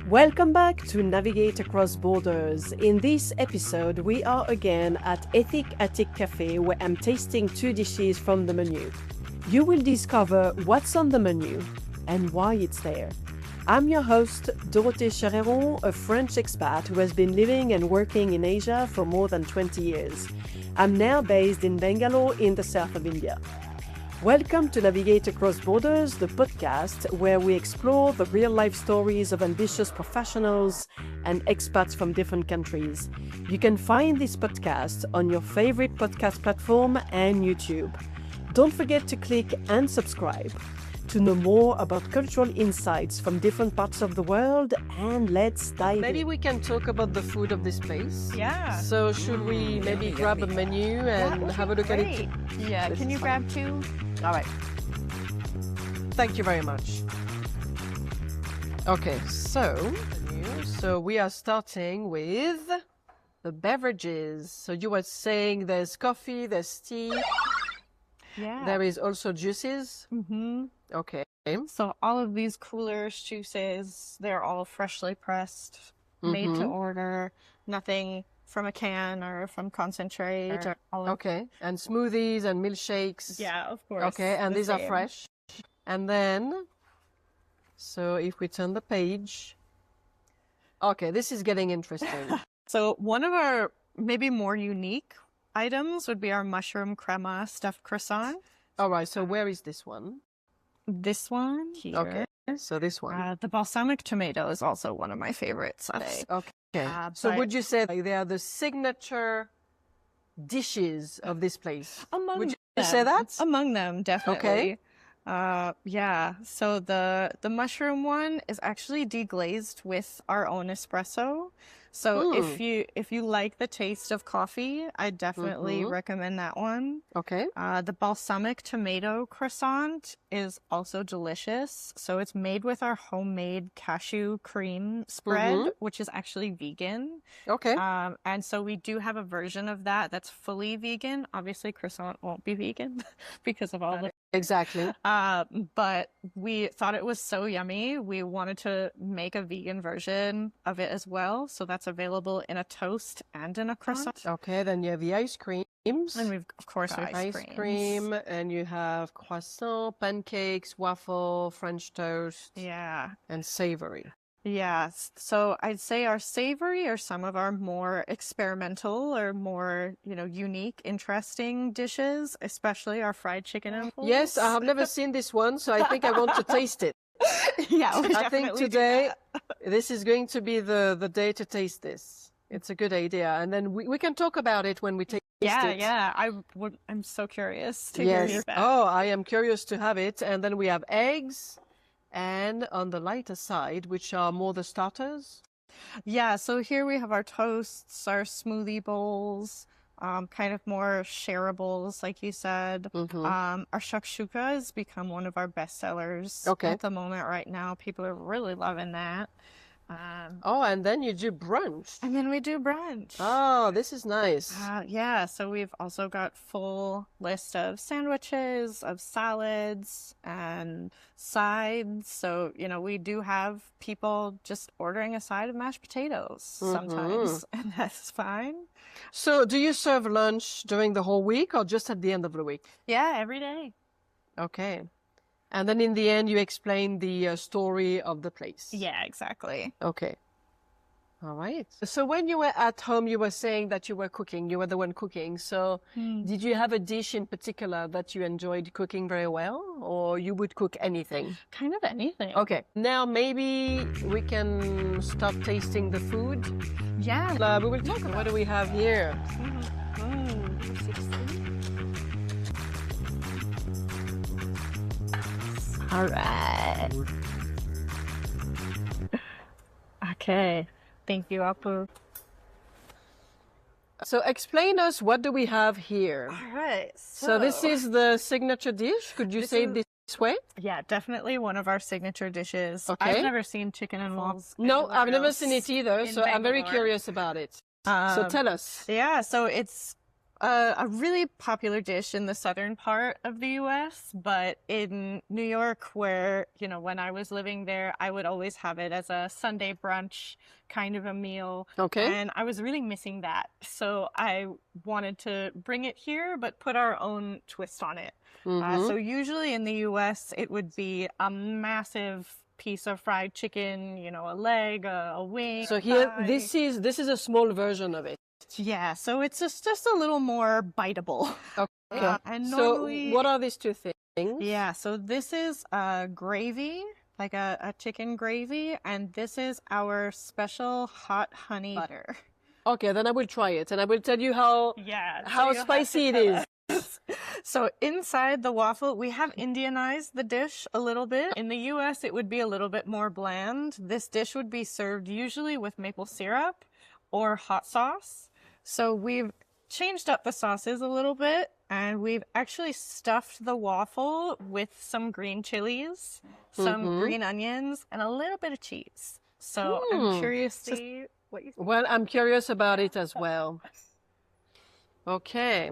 Welcome back to Navigate Across Borders. In this episode, we are again at Ethic Attic Cafe where I'm tasting two dishes from the menu. You will discover what's on the menu and why it's there. I'm your host, Dorothée Chereron, a French expat who has been living and working in Asia for more than 20 years. I'm now based in Bangalore in the south of India. Welcome to Navigate Across Borders, the podcast where we explore the real-life stories of ambitious professionals and expats from different countries. You can find this podcast on your favorite podcast platform and YouTube. Don't forget to click and subscribe to know more about cultural insights from different parts of the world, and let's dive Maybe in. we can talk about the food of this place. Yeah. So should we maybe grab a menu and have a look at it? Yeah, This can you is grab two? All right. Thank you very much. Okay, so we are starting with the beverages. So you were saying there's coffee, there's tea, Yeah. there is also juices. Mm-hmm. Okay. So all of these coolers, juices, they're all freshly pressed, made to order, nothing from a can or from concentrate or all of Okay. And smoothies and milkshakes. Yeah, of course. Okay, and the these are same. fresh. And then, so if we turn the page, okay, this is getting interesting. So one of our maybe more unique items would be our mushroom crema stuffed croissant. All right, so where is this one? This one here. Okay, so this one. The balsamic tomato is also one of my favorites. Okay. So but- would you say they are the signature dishes of this place? Among Would you them. say that? Among them, definitely. Yeah. So the mushroom one is actually deglazed with our own espresso. So if you like the taste of coffee, I definitely recommend that one. Okay. The balsamic tomato croissant is also delicious. So it's made with our homemade cashew cream spread, which is actually vegan. Okay. And so we do have a version of that that's fully vegan. Obviously, croissant won't be vegan because of all the. Exactly. But we thought it was so yummy. We wanted to make a vegan version of it as well. So that's available in a toast and in a croissant. Okay, then you have the ice creams. And we've, of course, Ice cream, and you have croissant, pancakes, waffle, French toast, Yeah. and savory. Yes. So I'd say our savory are some of our more experimental or more, unique, interesting dishes, especially our fried chicken and waffles. Yes, I have never seen this one, so I think I want to taste it. Yeah, we I think definitely do today that. this is going to be the day to taste this. It's a good idea, and then we can talk about it when we taste it. Yeah. I'm so curious to hear Yes. your back. Oh, I am curious to have it. And then we have eggs, and on the lighter side, which are more the starters. Yeah, so here we have our toasts, our smoothie bowls, kind of more shareables, like you said. Our shakshuka has become one of our best sellers at the moment right now. People are really loving that. Oh, and then you do brunch. And then we do brunch. Oh, this is nice. Yeah, so we've also got full list of sandwiches, of salads, and sides. So, we do have people just ordering a side of mashed potatoes sometimes, and that's fine. So do you serve lunch during the whole week or just at the end of the week? Yeah, every day. Okay. And then in the end, you explain the story of the place. Yeah, exactly. Okay. All right. So when you were at home, you were saying that you were cooking. You were the one cooking. So did you have a dish in particular that you enjoyed cooking very well, or you would cook anything? Kind of anything. Okay. Now maybe we can start tasting the food. Yeah. We will talk about what do we have here. All right. Okay. Thank you, Apu. So explain us, what do we have here? All right. So this is the signature dish. Could you say it this way? Yeah, definitely one of our signature dishes. Okay. I've never seen chicken and waffles. No, anywhere I've never else seen it either. in So I'm very Bangalore. curious about it. So tell us. Yeah, so it's a really popular dish in the southern part of the US, but in New York, where, when I was living there, I would always have it as a Sunday brunch kind of a meal. Okay. And I was really missing that. So I wanted to bring it here, but put our own twist on it. So usually in the US, it would be a massive piece of fried chicken, a leg, a wing. So here, thigh. this is a small version of it. Yeah, so it's just a little more biteable. Okay. And So normally, what are these two things? yeah, so this is gravy, like a chicken gravy, and this is our special hot honey butter. Okay, then I will try it, and I will tell you how you'll spicy have it to is. tell us. So inside the waffle, we have Indianized the dish a little bit. In the US, it would be a little bit more bland. This dish would be served usually with maple syrup or hot sauce. So we've changed up the sauces a little bit, and we've actually stuffed the waffle with some green chilies, some green onions, and a little bit of cheese. So I'm curious to see what you think. Well, I'm curious about it as well. Okay.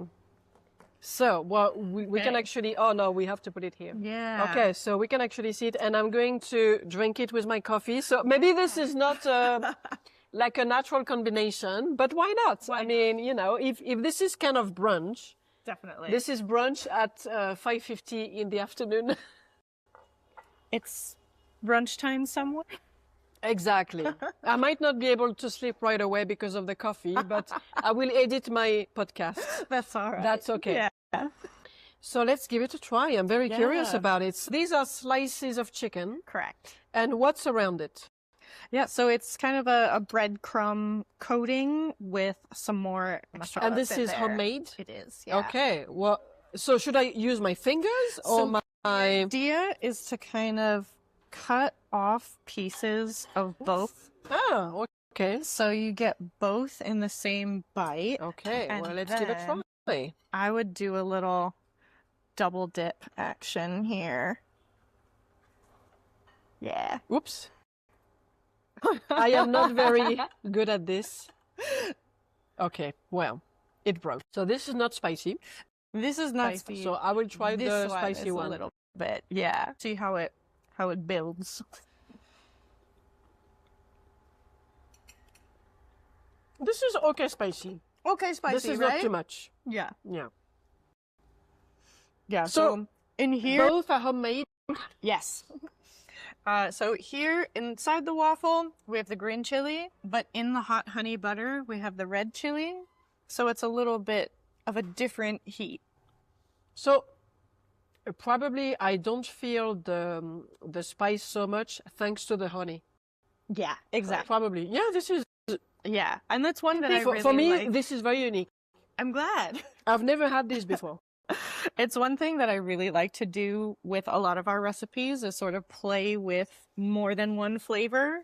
So, well, we can actually, oh no, we have to put it here. Yeah. Okay, so we can actually see it, and I'm going to drink it with my coffee. So maybe this is not like a natural combination, but why not? I mean, if this is kind of brunch, Definitely. this is brunch at 5:50 in the afternoon. It's brunch time somewhere. Exactly. I might not be able to sleep right away because of the coffee, but I will edit my podcast. That's all right. That's okay. Yeah. So let's give it a try. I'm very curious Yeah. about it. These are slices of chicken. Correct. And what's around it? Yeah, so it's kind of a breadcrumb coating with some more extra. And this in is there. homemade? It is, yeah. Okay. Well, so should I use my fingers or So my... The idea is to kind of cut off pieces of both. Oh, okay. So you get both in the same bite. Okay, And well, let's give it a then- try. I would do a little double dip action here. Yeah. Oops. I am not very good at this. Okay, well, it broke. So this is not spicy. This is not spicy. So I will try This the one spicy is one. a little bit. Yeah. See how it builds. This is okay spicy. Okay, spicy, This is right? not too much. Yeah. Yeah. Yeah. So, So in here, both are homemade. yes. So here inside the waffle, we have the green chili, but in the hot honey butter, we have the red chili. So it's a little bit of a different heat. So probably I don't feel the spice so much thanks to the honey. Yeah, exactly. Probably. Yeah, this is Yeah, and that's one that I really for me like. this is very unique. I'm glad. I've never had this before. It's one thing that I really like to do with a lot of our recipes is sort of play with more than one flavor.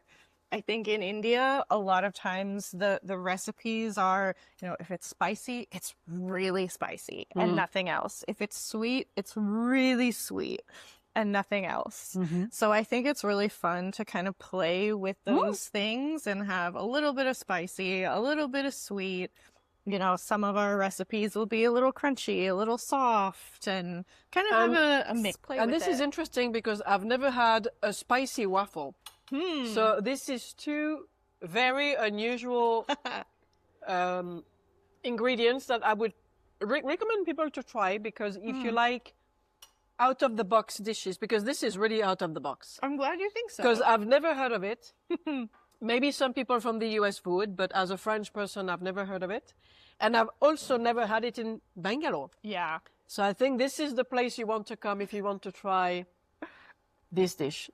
I think in India, a lot of times the recipes are, if it's spicy, it's really spicy and nothing else. If it's sweet, it's really sweet and nothing else. So I think it's really fun to kind of play with those things and have a little bit of spicy, a little bit of sweet. Some of our recipes will be a little crunchy, a little soft, and kind of have a mix. Play And with this is interesting because I've never had a spicy waffle. So this is two very unusual ingredients that I would recommend people to try because if you like out of the box dishes, because this is really out of the box. I'm glad you think so. Because I've never heard of it. Maybe some people from the US would, but as a French person, I've never heard of it. And I've also never had it in Bangalore. Yeah. So I think this is the place you want to come if you want to try this dish.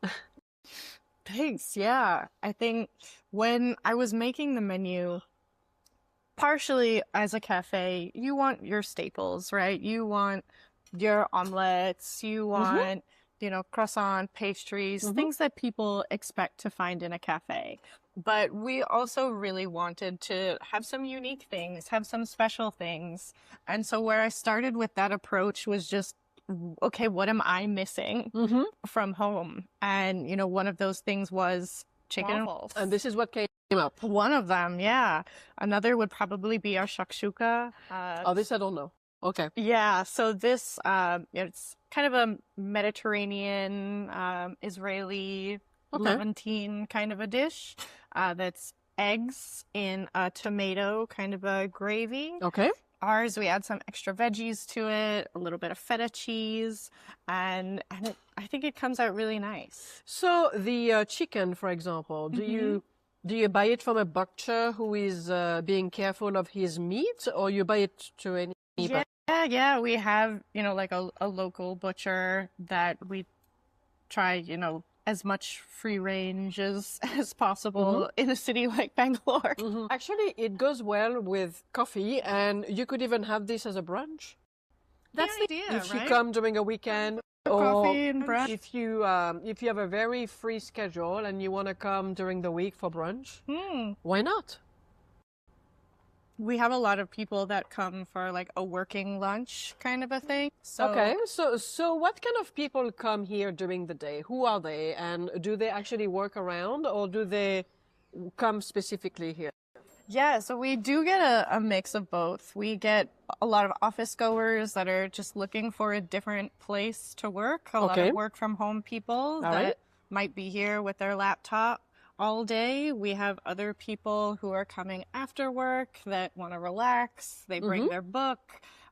Thanks. Yeah. I think when I was making the menu, partially as a cafe, you want your staples, right? You want your omelets, you want, croissant, pastries, things that people expect to find in a cafe. But we also really wanted to have some unique things, have some special things. And so where I started with that approach was just, okay, what am I missing from home? And, one of those things was chicken and waffles. And this is what came up. One of them, yeah. Another would probably be our shakshuka. Oh, this I don't know. Okay. Yeah, so this it's kind of a Mediterranean, Israeli Okay. Levantine kind of a dish. That's eggs in a tomato kind of a gravy. Okay. Ours, we add some extra veggies to it, a little bit of feta cheese, and I think it comes out really nice. So the chicken, for example, do you buy it from a butcher who is being careful of his meat, or you buy it to any? Yeah, we have, like a local butcher that we try, as much free range as possible in a city like Bangalore. Actually, it goes well with coffee, and you could even have this as a brunch. That's the idea, If you right? come during a weekend, or Coffee and brunch. if you have a very free schedule and you want to come during the week for brunch, why not? We have a lot of people that come for like a working lunch kind of a thing. So Okay, so what kind of people come here during the day? Who are they, and do they actually work around, or do they come specifically here? yeah, so we do get a mix of both. We get a lot of office goers that are just looking for a different place to work. A lot Okay. of work from home people that right. might be here with their laptop all day. We have other people who are coming after work that want to relax. They bring their book.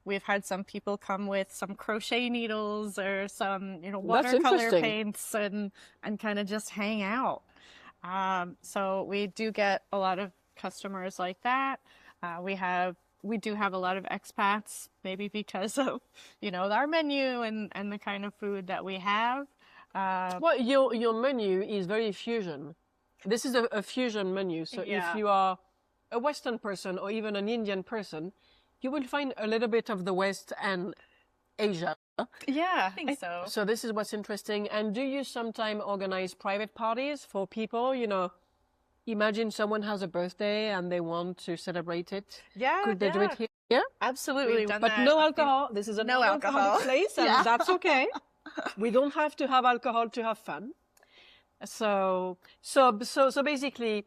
We've had some people come with some crochet needles or some, watercolor interesting. paints and kind of just hang out. So we do get a lot of customers like that. We do have a lot of expats, maybe because of, our menu and the kind of food that we have. Well, your menu is very fusion. This is a fusion menu. So Yeah. if you are a Western person or even an Indian person, you will find a little bit of the West and Asia. Yeah, I think so. So this is what's interesting. And do you sometimes organize private parties for people? Imagine someone has a birthday and they want to celebrate it. Yeah, Could they do it here? Yeah. absolutely. We've done But that. no alcohol. This is a No non-alcoholic alcohol. place, and Yeah. that's okay. We don't have to have alcohol to have fun. So basically,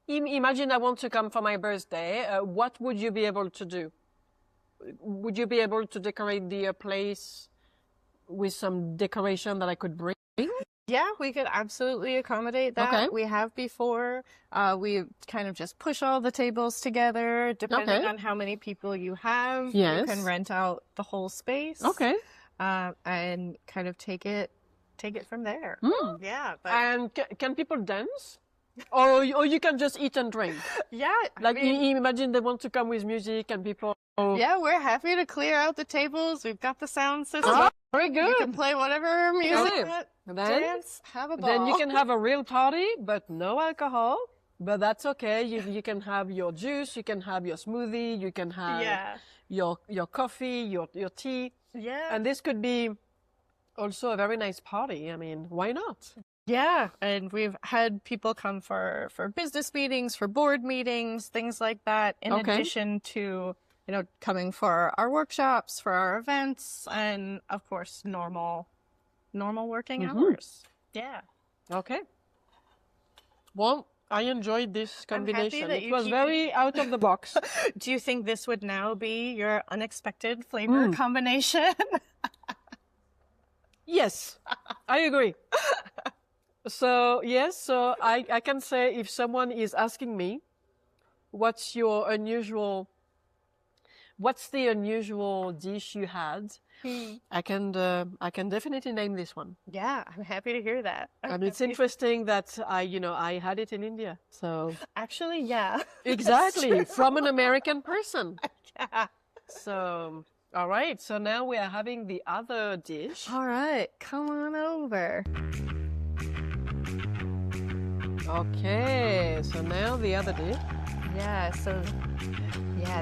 imagine I want to come for my birthday. What would you be able to do? Would you be able to decorate the place with some decoration that I could bring? Yeah, we could absolutely accommodate that. Okay. We have before. We kind of just push all the tables together, depending Okay. on how many people you have. Yes. You can rent out the whole space. Okay. And kind of take it from there. Yeah, but And can people dance? Or you can just eat and drink? yeah, Like, imagine they want to come with music and people... yeah, we're happy to clear out the tables. We've got the sound system. Oh, very You can good. play whatever music, Okay. you want, Then- dance, have a ball. Then you can have a real party, but no alcohol. But that's okay. You can have your juice, you can have your smoothie, you can have Yeah. your coffee, your tea. Yeah. And this could be also a very nice party. I mean, why not? Yeah, and we've had people come for business meetings, for board meetings, things like that, in Okay. addition to, coming for our workshops, for our events, and of course, normal working hours. Yeah. Okay. Well, I enjoyed this I'm happy combination. that It you was keep very out of the box. Do you think this would now be your unexpected flavor combination? Yes, I agree. So, yes, so I can say if someone is asking me, what's the unusual dish you had? I can definitely name this one. Yeah, I'm happy to hear that. And it's interesting that I had it in India. So Actually, yeah. exactly, from an American person. Yeah. So, all right. So now we are having the other dish. All right, come on over. Okay. So now the other dish. Yeah, so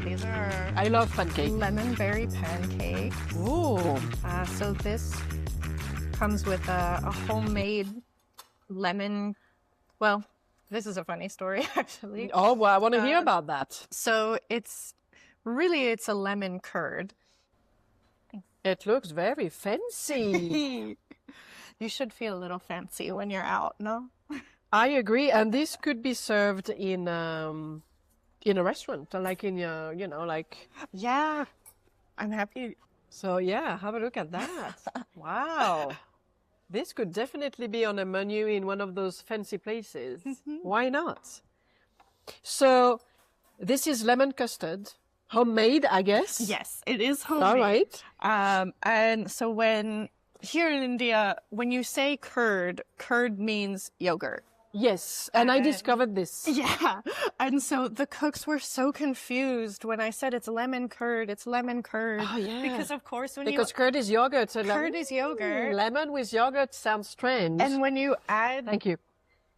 these are I love pancake. lemon berry pancake. Ooh. So this comes with a homemade lemon. Well, this is a funny story actually. Oh, well, I want to hear about that. So it's a lemon curd. It looks very fancy. You should feel a little fancy when you're out, no? I agree, and this could be served in a restaurant, like in your, like. Yeah, I'm happy. So yeah, have a look at that. Wow. This could definitely be on a menu in one of those fancy places. Why not? So this is lemon custard, homemade, I guess. Yes, it is homemade. All right. And so here in India, when you say curd means yogurt. Yes, and I discovered this. Yeah. And so the cooks were so confused when I said it's lemon curd. Oh, yeah. Because of course Because curd is yogurt. So curd is yogurt. Lemon with yogurt sounds strange. And when you add Thank you.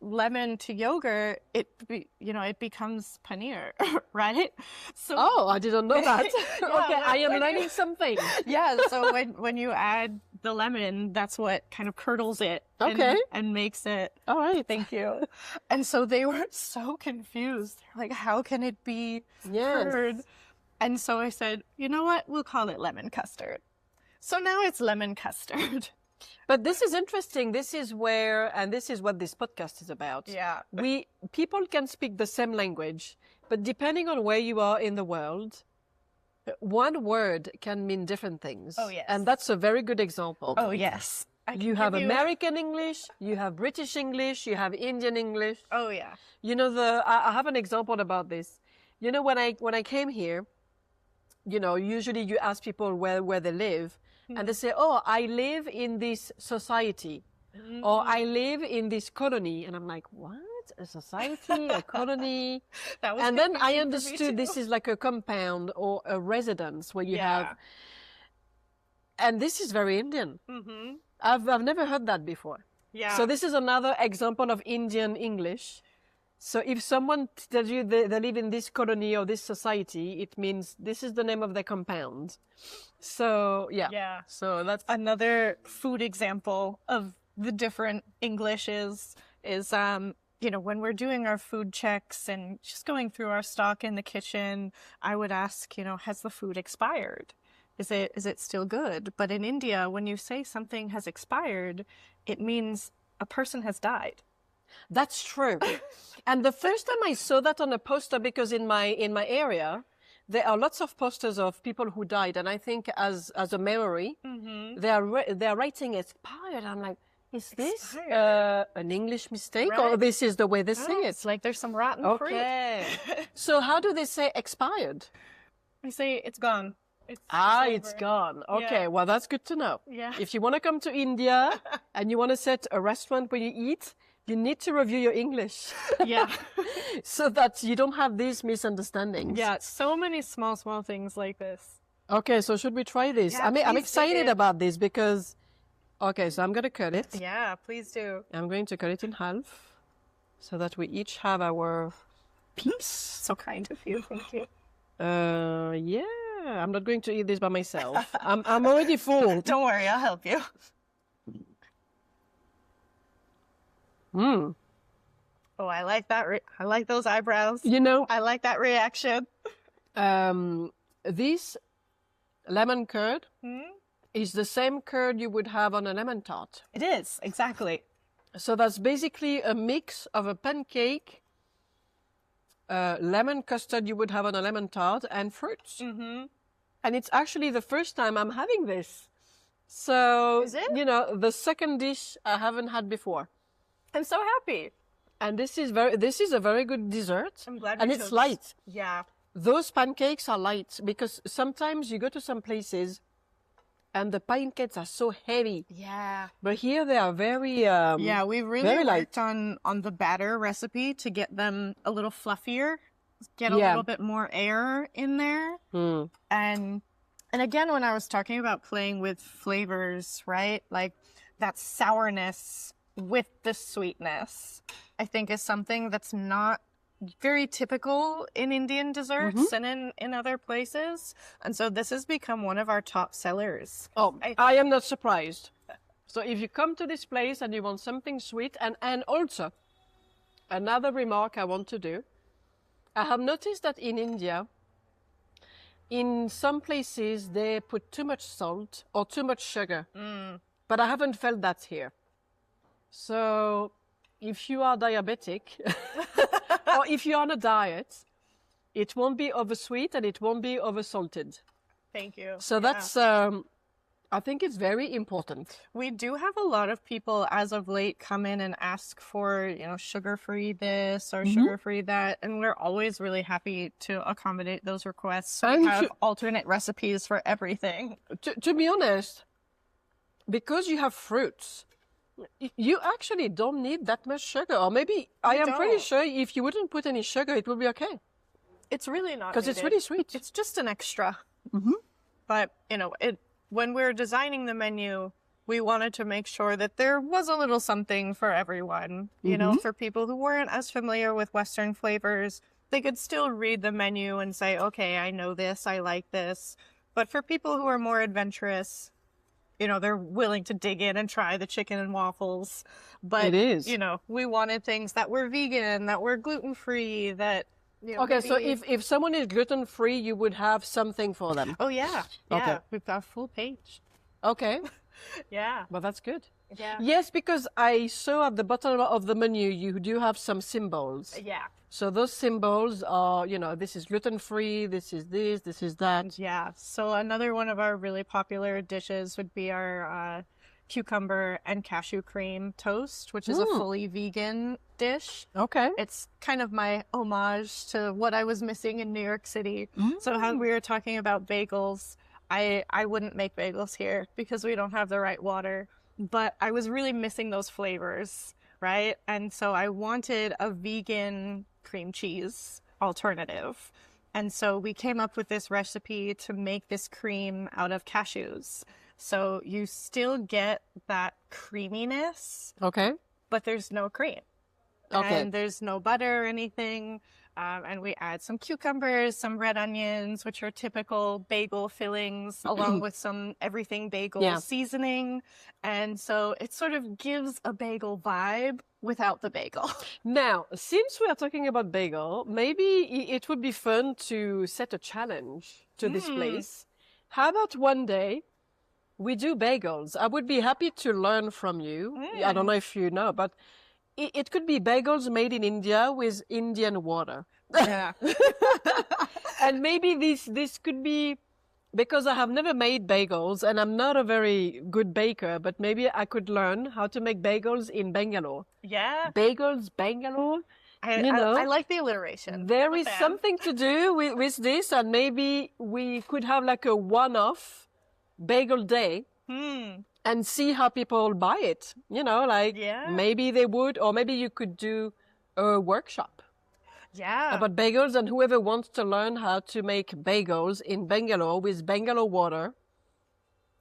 lemon to yogurt, it becomes paneer, right? So Oh, I didn't know that. Yeah, Okay, I am learning something. yeah, so when you add the lemon, that's what kind of curdles it Okay. and makes it. All right. Thank you. And so they were so confused. They're like, how can it be Yes. curd? And so I said, you know what? We'll call it lemon custard. So now it's lemon custard. But this is interesting. This is and this is what this podcast is about. Yeah. People can speak the same language, but depending on where you are in the world, one word can mean different things. Oh, yes. And that's a very good example. Oh, yes. You have American English, you have British English, you have Indian English. Oh, yeah. I have an example about this. When I came here, usually you ask people where they live, and they say, oh, I live in this society, or I live in this colony. And I'm like, what? A society, a colony? And then I understood this is like a compound or a residence where you have, and this is very Indian. Mm-hmm. I've never heard that before. Yeah. So this is another example of Indian English. So if someone tells you they live in this colony or this society, it means this is the name of their compound. So yeah. Yeah. So that's another food example of the different Englishes is when we're doing our food checks and just going through our stock in the kitchen, I would ask, has the food expired? Is it still good? But in India, when you say something has expired, it means a person has died. That's true. And the first time I saw that on a poster, because in my area, there are lots of posters of people who died, and I think as a memory, they are writing expired. I'm like, is this an English mistake, or this is the way they say it? It's like there's some rotten fruit. Okay. So how do they say expired? I say it's gone. It's gone. Okay, Yeah. well, that's good to know. Yeah. If you want to come to India and you want to set a restaurant where you eat, you need to review your English. Yeah. So that you don't have these misunderstandings. Yeah, so many small things like this. Okay, so should we try this? Yeah, I'm please excited do. about this because, okay, so I'm going to cut it. Yeah, please do. I'm going to cut it in half so that we each have our piece. So kind of you. Thank you. Yeah, I'm not going to eat this by myself. I'm already full. Don't worry, I'll help you. Mm. Oh, I like that. I like those eyebrows. I like that reaction. This lemon curd is the same curd you would have on a lemon tart. It is, exactly. So that's basically a mix of a pancake, lemon custard you would have on a lemon tart, and fruits. Mm-hmm. And it's actually the first time I'm having this. So, Is it? The second dish I haven't had before. I'm so happy. And this is a very good dessert. I'm glad. And it's light. Yeah. Those pancakes are light because sometimes you go to some places and the pancakes are so heavy. Yeah. But here they are very Yeah, we really very worked on the batter recipe to get them a little fluffier, get a little bit more air in there. And again, when I was talking about playing with flavors, right? Like that sourness with the sweetness, I think is something that's not very typical in Indian desserts and in other places. And so this has become one of our top sellers. Oh, I am not surprised. So if you come to this place and you want something sweet, and also another remark I want to do, I have noticed that in India, in some places they put too much salt or too much sugar, but I haven't felt that here. So if you are diabetic or if you're on a diet, it won't be oversweet and it won't be oversalted. Thank you. So that's, I think it's very important. We do have a lot of people as of late come in and ask for, sugar-free this or sugar-free that. And we're always really happy to accommodate those requests. So we have alternate recipes for everything. To be honest, because you have fruits, you actually don't need that much sugar. Or maybe I am pretty sure if you wouldn't put any sugar, it would be okay. It's really not because it's really sweet. It's just an extra. But, when we're designing the menu, we wanted to make sure that there was a little something for everyone. For people who weren't as familiar with Western flavors, they could still read the menu and say, okay, I know this, I like this. But for people who are more adventurous, they're willing to dig in and try the chicken and waffles. But, it is. We wanted things that were vegan, that were gluten-free, that... Okay, so if someone is gluten-free, you would have something for them. Oh, yeah. Okay. We've got a full page. Okay. Yeah. Well, that's good. Yeah. Yes, because I saw at the bottom of the menu, you do have some symbols. Yeah. So those symbols are, this is gluten-free, this is this, this is that. Yeah. So another one of our really popular dishes would be our cucumber and cashew cream toast, which is a fully vegan dish. Okay. It's kind of my homage to what I was missing in New York City. So how we were talking about bagels, I wouldn't make bagels here because we don't have the right water, but I was really missing those flavors, right? And so I wanted a vegan cream cheese alternative. And so we came up with this recipe to make this cream out of cashews. So you still get that creaminess. Okay. But there's no cream. Okay. And there's no butter or anything. And we add some cucumbers, some red onions, which are typical bagel fillings, along with some everything bagel seasoning. And so it sort of gives a bagel vibe without the bagel. Now, since we are talking about bagel, maybe it would be fun to set a challenge to this place. How about one day we do bagels? I would be happy to learn from you. I don't know if you know, but it could be bagels made in India with Indian water. Yeah. And maybe this could be, because I have never made bagels and I'm not a very good baker, but maybe I could learn how to make bagels in Bangalore. Yeah. Bagels Bangalore. I like the alliteration. There is something to do with this, and maybe we could have like a one-off bagel day. And see how people buy it. Maybe they would, or maybe you could do a workshop. Yeah. About bagels, and whoever wants to learn how to make bagels in Bangalore with Bangalore water,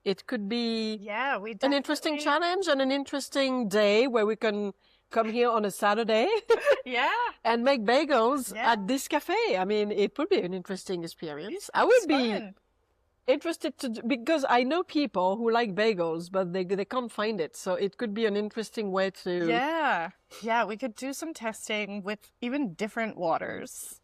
it could be an interesting challenge and an interesting day where we can come here on a Saturday and make bagels at this cafe. I mean, it would be an interesting experience. I would be interested because I know people who like bagels, but they can't find it. So it could be an interesting way to... Yeah, we could do some testing with even different waters.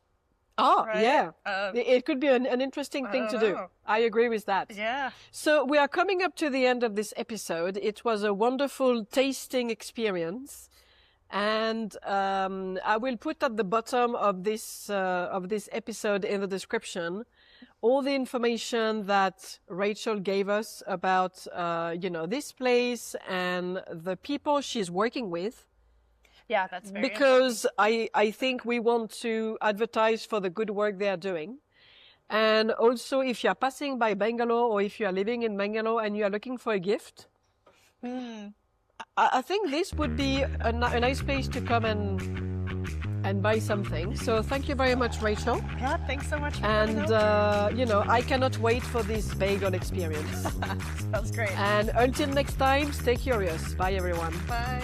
Oh, right? yeah. It could be an interesting thing to do. I agree with that. Yeah. So we are coming up to the end of this episode. It was a wonderful tasting experience. And I will put at the bottom of this episode in the description all the information that Rachel gave us about, this place and the people she's working with. Yeah, that's very because I think we want to advertise for the good work they are doing. And also, if you are passing by Bangalore or if you are living in Bangalore and you are looking for a gift, I think this would be a nice place to come and buy something. So thank you very much, Rachel. Yeah, thanks so much for coming over. I cannot wait for this bagel experience. Sounds great. And until next time, stay curious. Bye, everyone. Bye.